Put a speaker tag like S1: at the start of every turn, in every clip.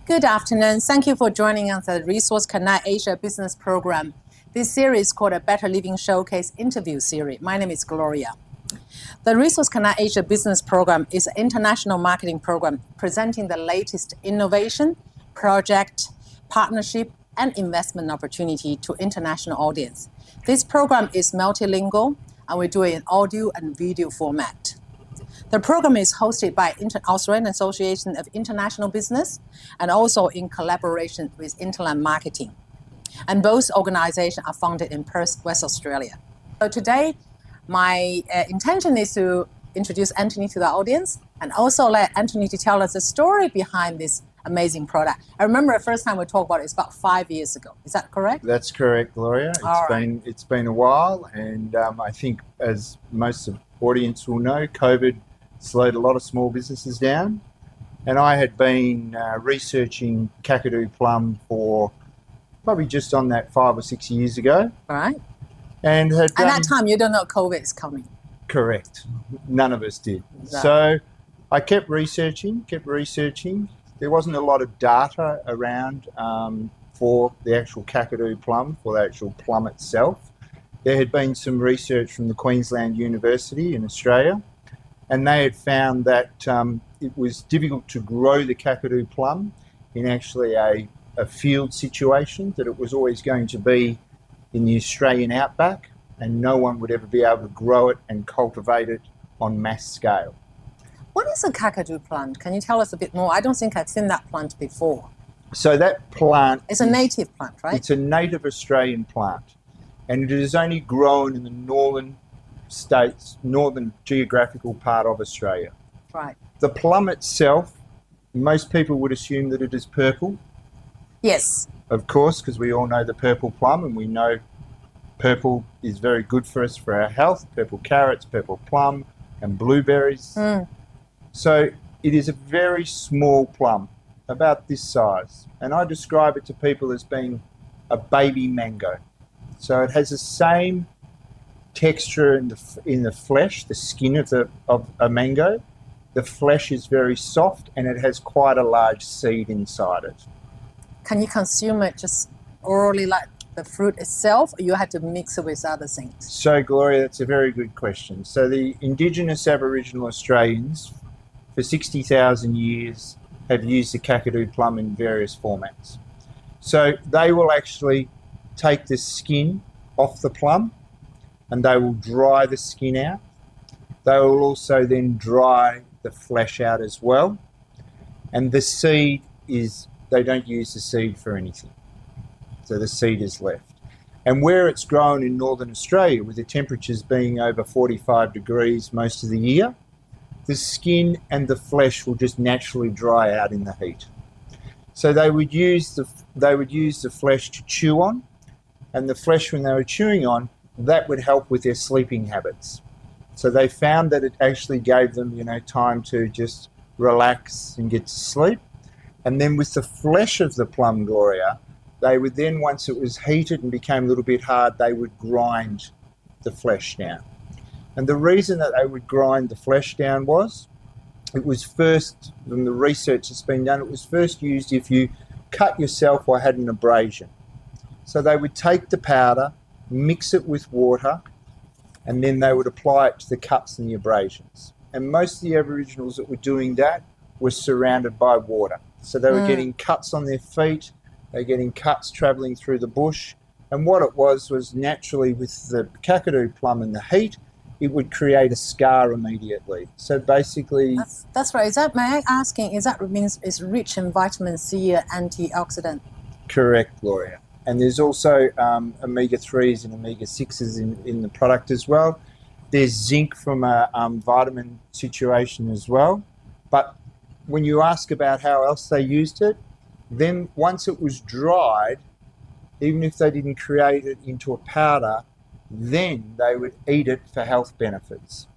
S1: Good afternoon. Thank you for joining us at the Resource Connect Asia Business Program. This series is called a Better Living Showcase interview series. My name is Gloria. The Resource Connect Asia Business Program is an international marketing program presenting the latest innovation, project, partnership, and investment opportunity to international audience. This program is multilingual, and we do it in audio and video format. The program is hosted by Australian Association of International Business and also in collaboration with Interland Marketing. And both organizations are founded in Perth, West Australia. So today, my intention is to introduce Anthony to the audience and also let Anthony to tell us the story behind this amazing product. I remember the first time we talked about it, it's about 5 years ago. Is that correct?
S2: That's correct, Gloria. It's been a while, and I think, as most of the audience will know, COVID slowed a lot of small businesses down. And I had been researching Kakadu plum for probably just on that 5 or 6 years ago.
S1: All right.
S2: And at
S1: that time, you don't know COVID is coming.
S2: Correct. None of us did.
S1: No.
S2: So I kept researching. There wasn't a lot of data around for the actual Kakadu plum, for the actual plum itself. There had been some research from the Queensland University in Australia, and they had found that it was difficult to grow the Kakadu plum in actually a field situation, that it was always going to be in the Australian outback, and no one would ever be able to grow it and cultivate it on mass scale.
S1: What is a Kakadu plant? Can you tell us a bit more? I don't think I've seen that plant before.
S2: So that plant...
S1: It's a native plant, right?
S2: It's a native Australian plant, and it is only grown in the northern states, northern geographical part of Australia.
S1: Right.
S2: The plum itself, most people would assume that it is purple.
S1: Yes.
S2: Of course, because we all know the purple plum, and we know purple is very good for us for our health. Purple carrots, purple plum, and blueberries. So it is a very small plum, about this size. And I describe it to people as being a baby mango. So it has the same texture in the flesh, the skin of a mango. The flesh is very soft, and it has quite a large seed inside it.
S1: Can you consume it just orally like the fruit itself, or you had to mix it with other things?
S2: So, Gloria, that's a very good question. So the Indigenous Aboriginal Australians for 60,000 years have used the Kakadu plum in various formats. So they will actually take the skin off the plum, and they will dry the skin out. They will also then dry the flesh out as well. And the seed is, they don't use the seed for anything. So the seed is left. And where it's grown in Northern Australia, with the temperatures being over 45 degrees most of the year, the skin and the flesh will just naturally dry out in the heat. So they would use the flesh to chew on, and the flesh, when they were chewing on, that would help with their sleeping habits. So they found that it actually gave them, time to just relax and get to sleep. And then with the flesh of the plum, Gloria, they would then, once it was heated and became a little bit hard, they would grind the flesh down. And the reason that they would grind the flesh down was, it was first, from the research that's been done, it was first used if you cut yourself or had an abrasion. So they would take the powder, mix it with water, and then they would apply it to the cuts and the abrasions. And most of the Aboriginals that were doing that were surrounded by water. So they were getting cuts on their feet, they were getting cuts travelling through the bush. And what it was naturally with the Kakadu plum and the heat, it would create a scar immediately. So basically...
S1: That's right. May I asking, means it's rich in vitamin C, antioxidant?
S2: Correct, Gloria. And there's also omega-3s and omega-6s in the product as well. There's zinc from a vitamin situation as well. But when you ask about how else they used it, then once it was dried, even if they didn't create it into a powder, then they would eat it for health benefits.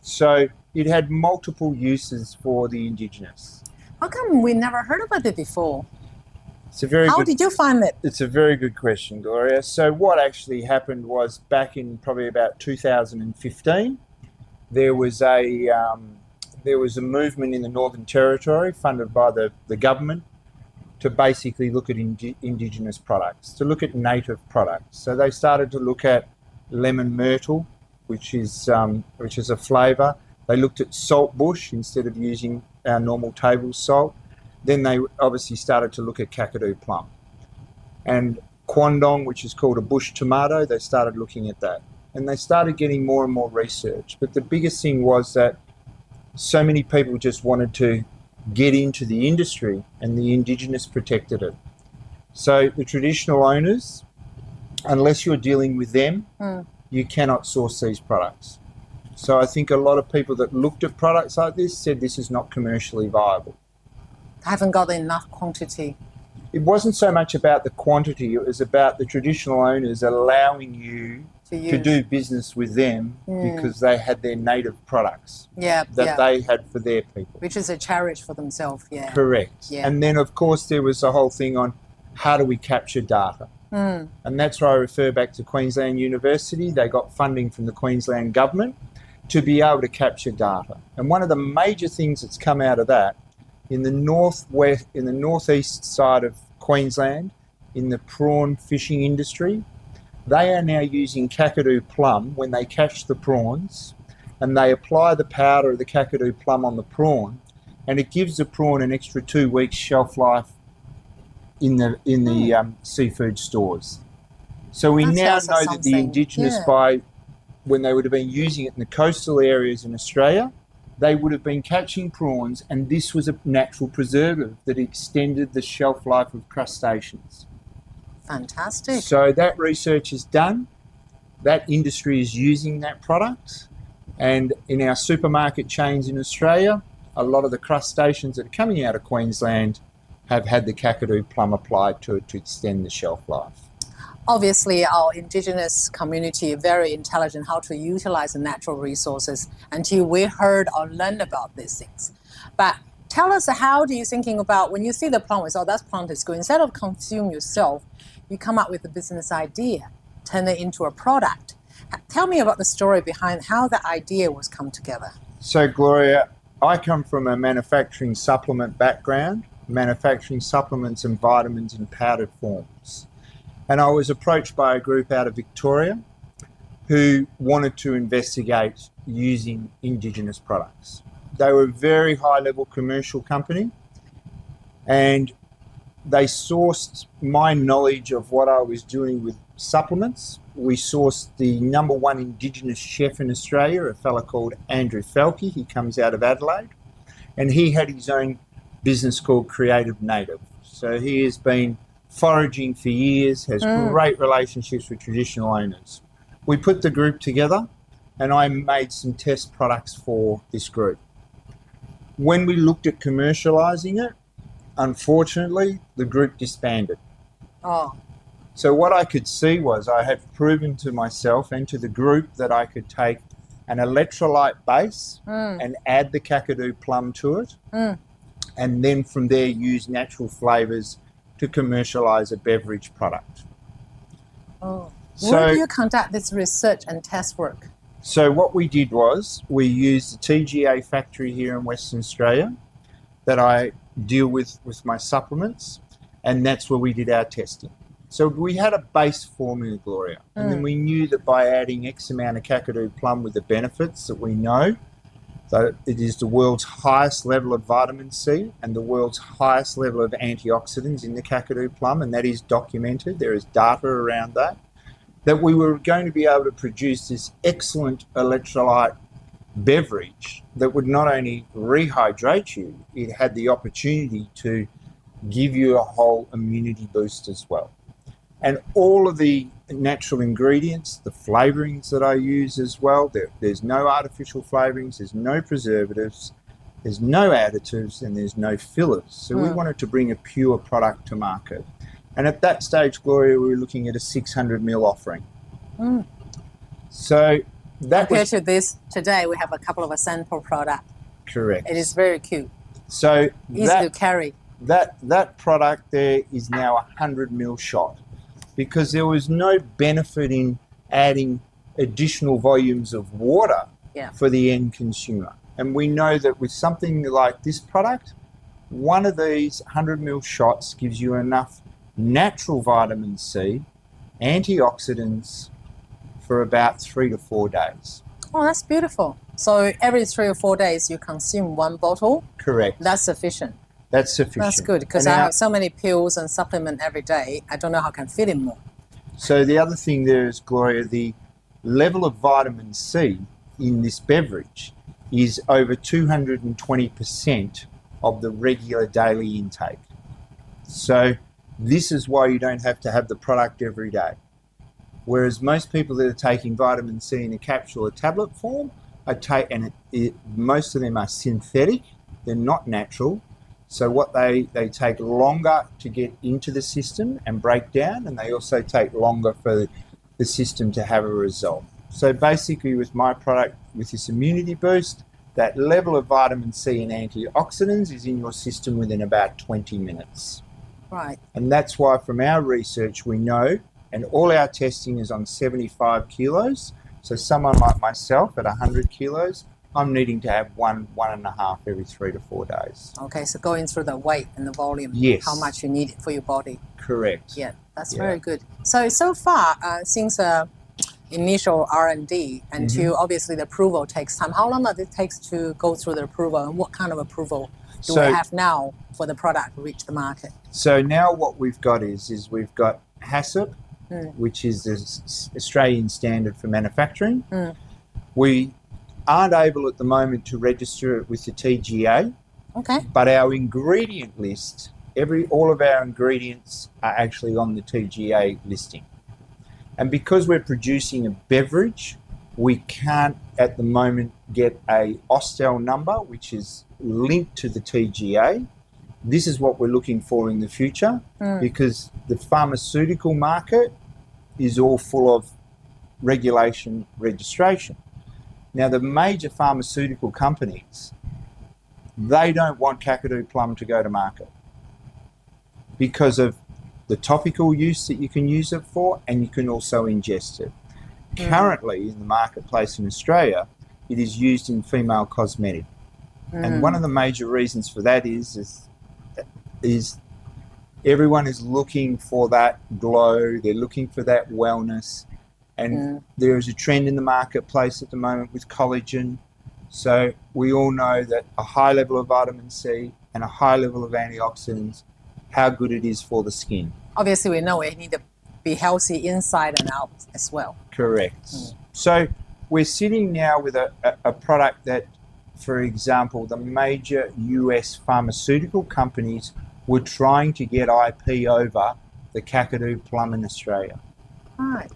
S2: So it had multiple uses for the Indigenous.
S1: How come we never heard about it before?
S2: How
S1: did you find it?
S2: It's a very good question, Gloria. So what actually happened was, back in probably about 2015, there was a movement in the Northern Territory funded by the government to basically look at indigenous products, to look at native products. So they started to look at lemon myrtle, which is a flavour. They looked at saltbush instead of using our normal table salt. Then they obviously started to look at Kakadu plum. And Kwandong, which is called a bush tomato, they started looking at that. And they started getting more and more research. But the biggest thing was that so many people just wanted to get into the industry, and the indigenous protected it. So the traditional owners, unless you're dealing with them, you cannot source these products. So I think a lot of people that looked at products like this said this is not commercially viable.
S1: Haven't got enough quantity.
S2: It wasn't so much about the quantity, it was about the traditional owners allowing you to do business with them because they had their native products that they had for their people.
S1: Which is a cherish for themselves,
S2: Correct.
S1: Yeah.
S2: And then, of course, there was a whole thing on how do we capture data? And that's where I refer back to Queensland University. They got funding from the Queensland government to be able to capture data. And one of the major things that's come out of that, in the northeast side of Queensland, in the prawn fishing industry, they are now using Kakadu plum when they catch the prawns, and they apply the powder of the Kakadu plum on the prawn, and it gives the prawn an extra 2 weeks shelf life in the seafood stores. So we now know that the indigenous, when they would have been using it in the coastal areas in Australia, they would have been catching prawns, and this was a natural preservative that extended the shelf life of crustaceans.
S1: Fantastic.
S2: So that research is done. That industry is using that product. And in our supermarket chains in Australia, a lot of the crustaceans that are coming out of Queensland have had the Kakadu plum applied to it to extend the shelf life.
S1: Obviously, our Indigenous community are very intelligent how to utilize the natural resources until we heard or learned about these things. But tell us, how do you thinking about when you see the plant, oh, that plant is good, instead of consume yourself, you come up with a business idea, turn it into a product. Tell me about the story behind how the idea was come together.
S2: So, Gloria, I come from a manufacturing supplement background, manufacturing supplements and vitamins in powdered forms. And I was approached by a group out of Victoria who wanted to investigate using Indigenous products. They were a very high-level commercial company, and they sourced my knowledge of what I was doing with supplements. We sourced the #1 Indigenous chef in Australia, a fella called Andrew Felke. He comes out of Adelaide, and he had his own business called Creative Native. So he has been foraging for years, has great relationships with traditional owners. We put the group together, and I made some test products for this group. When we looked at commercialising it, unfortunately, the group disbanded. So what I could see was I had proven to myself and to the group that I could take an electrolyte base and add the Kakadu plum to it, and then from there use natural flavours to commercialise a beverage product.
S1: Where do you conduct this research and test work?
S2: So what we did was we used the TGA factory here in Western Australia that I deal with my supplements, and that's where we did our testing. So we had a base formula, Gloria, and then we knew that by adding X amount of Kakadu plum with the benefits that we know, that it is the world's highest level of vitamin C and the world's highest level of antioxidants in the Kakadu plum, and that is documented. There is data around that we were going to be able to produce this excellent electrolyte beverage that would not only rehydrate you, it had the opportunity to give you a whole immunity boost as well. And all of the natural ingredients, the flavourings that I use as well, there's no artificial flavourings, there's no preservatives, there's no additives, and there's no fillers. So we wanted to bring a pure product to market. And at that stage, Gloria, we were looking at a 600 ml offering. So that
S1: compared to this, today we have a couple of a sample product.
S2: Correct.
S1: It is very cute.
S2: So
S1: easy to carry.
S2: That product there is now a 100 ml shot, because there was no benefit in adding additional volumes of water for the end consumer. And we know that with something like this product, one of these 100 ml shots gives you enough natural vitamin C, antioxidants for about 3 to 4 days.
S1: Oh, that's beautiful. So every 3 or 4 days you consume one bottle?
S2: Correct.
S1: That's sufficient.
S2: That's sufficient.
S1: That's good, because I have so many pills and supplement every day. I don't know how I can fit in more.
S2: So the other thing there is, Gloria, the level of vitamin C in this beverage is over 220% of the regular daily intake. So this is why you don't have to have the product every day. Whereas most people that are taking vitamin C in a capsule or tablet form, most of them are synthetic, they're not natural. So what they take longer to get into the system and break down, and they also take longer for the system to have a result. So basically with my product, with this immunity boost, that level of vitamin C and antioxidants is in your system within about 20 minutes.
S1: Right.
S2: And that's why from our research we know, and all our testing is on 75 kilos. So someone like myself at 100 kilos, I'm needing to have one and a half every 3 to 4 days.
S1: Okay, so going through the weight and the volume,
S2: yes,
S1: how much you need it for your body.
S2: Correct.
S1: Yeah, that's very good. So far, since initial R&D until obviously the approval takes time, how long does it take to go through the approval, and what kind of approval do we have now for the product to reach the market?
S2: So now what we've got is we've got HACCP, which is the Australian standard for manufacturing. We aren't able at the moment to register it with the TGA.
S1: Okay.
S2: But our ingredient list, all of our ingredients are actually on the TGA listing. And because we're producing a beverage, we can't at the moment get a Austell number, which is linked to the TGA. This is what we're looking for in the future, because the pharmaceutical market is all full of regulation, registration. Now, the major pharmaceutical companies, they don't want Kakadu Plum to go to market because of the topical use that you can use it for, and you can also ingest it. Currently, in the marketplace in Australia, it is used in female cosmetic. And one of the major reasons for that is everyone is looking for that glow, they're looking for that wellness. And there is a trend in the marketplace at the moment with collagen. So we all know that a high level of vitamin C and a high level of antioxidants, how good it is for the skin.
S1: Obviously, we know we need to be healthy inside and out as well.
S2: Correct. So we're sitting now with a product that, for example, the major US pharmaceutical companies were trying to get IP over the Kakadu Plum in Australia.
S1: Right.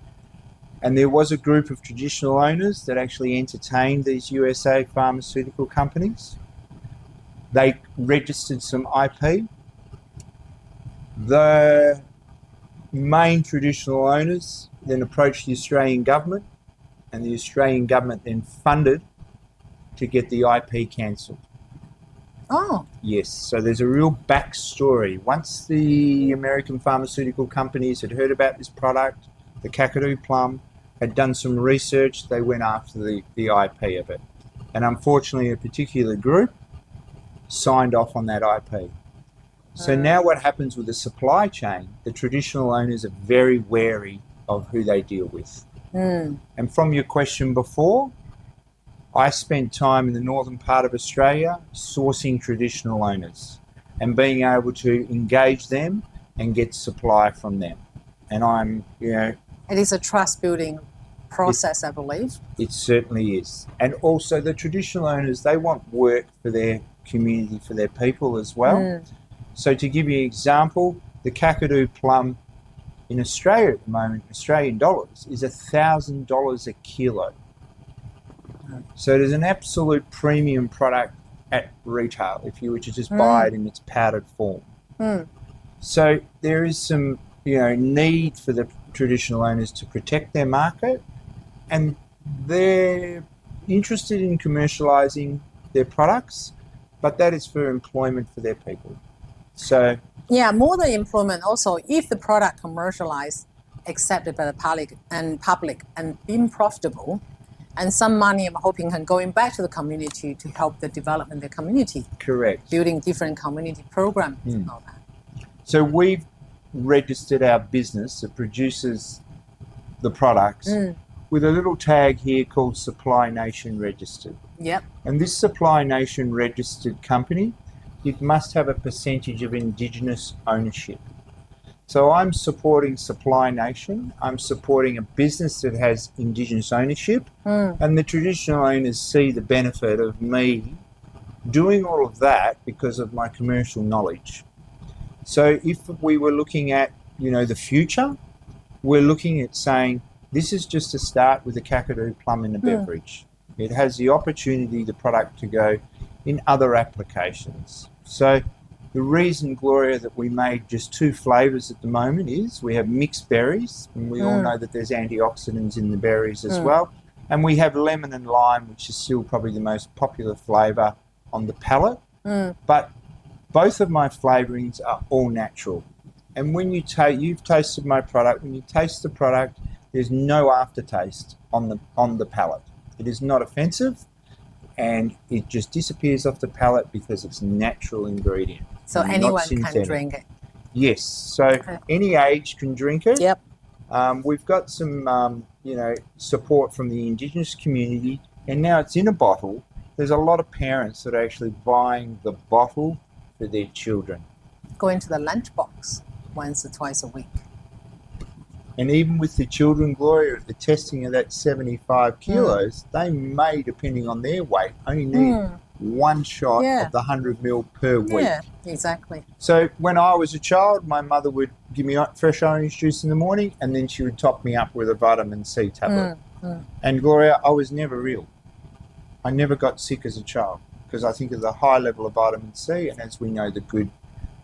S2: And there was a group of traditional owners that actually entertained these USA pharmaceutical companies. They registered some IP. The main traditional owners then approached the Australian government, and the Australian government then funded to get the IP cancelled.
S1: Oh.
S2: Yes, so there's a real backstory. Once the American pharmaceutical companies had heard about this product, the Kakadu Plum, had done some research, they went after the IP of it. And unfortunately, a particular group signed off on that IP. So now what happens with the supply chain, the traditional owners are very wary of who they deal with. And from your question before, I spent time in the northern part of Australia sourcing traditional owners and being able to engage them and get supply from them. And I'm,
S1: it is a trust building process, I believe.
S2: It certainly is. And also the traditional owners, they want work for their community, for their people as well. So to give you an example, the Kakadu Plum in Australia at the moment, Australian dollars, is $1,000 a kilo. So it is an absolute premium product at retail if you were to just buy it in its powdered form. So there is some need for the traditional owners to protect their market, and they're interested in commercializing their products, but that is for employment for their people. So
S1: yeah, more than employment, also if the product commercialized, accepted by the public and being profitable, And some money, I'm hoping, can going back to the community to help the development of the community.
S2: Correct.
S1: Building different community programs and all that.
S2: So we've registered our business that produces the products with a little tag here called Supply Nation Registered.
S1: Yep.
S2: And this Supply Nation Registered company, it must have a percentage of Indigenous ownership. So I'm supporting Supply Nation. I'm supporting a business that has Indigenous ownership, and the traditional owners see the benefit of me doing all of that because of my commercial knowledge. So if we were looking at, the future, we're looking at saying this is just a start with a Kakadu plum in a beverage. It has the opportunity, the product, to go in other applications. So the reason, Gloria, that we made just 2 flavours at the moment is we have mixed berries, and we all know that there's antioxidants in the berries as well. And we have lemon and lime, which is still probably the most popular flavour on the palate. But both of my flavourings are all natural. And when you've tasted my product, when you taste the product, there's no aftertaste on the palate. It is not offensive, and it just disappears off the palate because it's natural ingredient.
S1: So anyone can drink it?
S2: Yes. So any age can drink it.
S1: Yep.
S2: We've got some, support from the Indigenous community, and now it's in a bottle. There's a lot of parents that are actually buying the bottle for their children.
S1: Go into the lunchbox once or twice a week.
S2: And even with the children, Gloria, at the testing of that 75 kilos, they may, depending on their weight, only need 1 shot of the 100 ml per week.
S1: Yeah, exactly.
S2: So when I was a child, my mother would give me fresh orange juice in the morning, and then she would top me up with a vitamin C tablet. And Gloria, I was never ill. I never got sick as a child because I think of the high level of vitamin C, and as we know, the good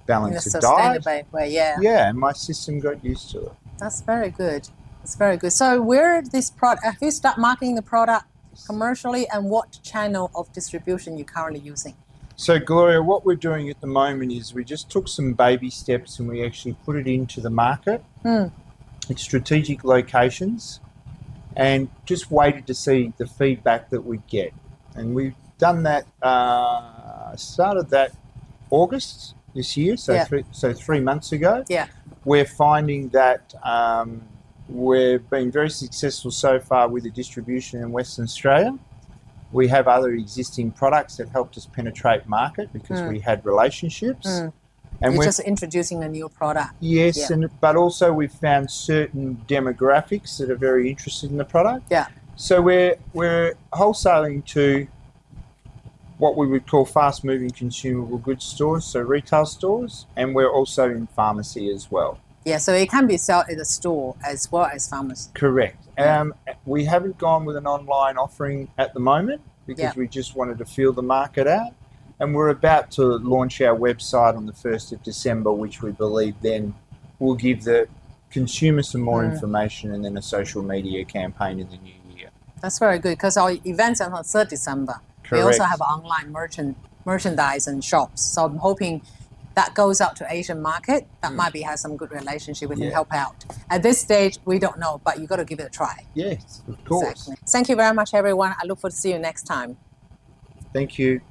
S2: balance of diet. Yeah, and my system got used to it.
S1: That's very good. That's very good. So where this product, have you started marketing the product commercially, and what channel of distribution you're currently using?
S2: So Gloria, what we're doing at the moment is we just took some baby steps and we actually put it into the market in strategic locations and just waited to see the feedback that we get. And we've done that, started that August this year, so 3 months ago.
S1: Yeah.
S2: We're finding that we've been very successful so far with the distribution in Western Australia. We have other existing products that helped us penetrate market because we had relationships. And
S1: you're just introducing a new product.
S2: Yes, but also we've found certain demographics that are very interested in the product.
S1: Yeah.
S2: So we're wholesaling to what we would call fast-moving consumable goods stores, so retail stores, and we're also in pharmacy as well.
S1: Yeah, so it can be sold at the store as well as pharmacy.
S2: Correct. We haven't gone with an online offering at the moment because we just wanted to feel the market out. And we're about to launch our website on the 1st of December, which we believe then will give the consumer some more information, and then a social media campaign in the new year.
S1: That's very good because our events are on 3rd December.
S2: Correct.
S1: We also have online merchandise and shops. So I'm hoping that goes out to Asian market. That might be has some good relationship. We can help out. At this stage, we don't know, but you got to give it a try.
S2: Yes, of course.
S1: Exactly. Thank you very much, everyone. I look forward to see you next time.
S2: Thank you.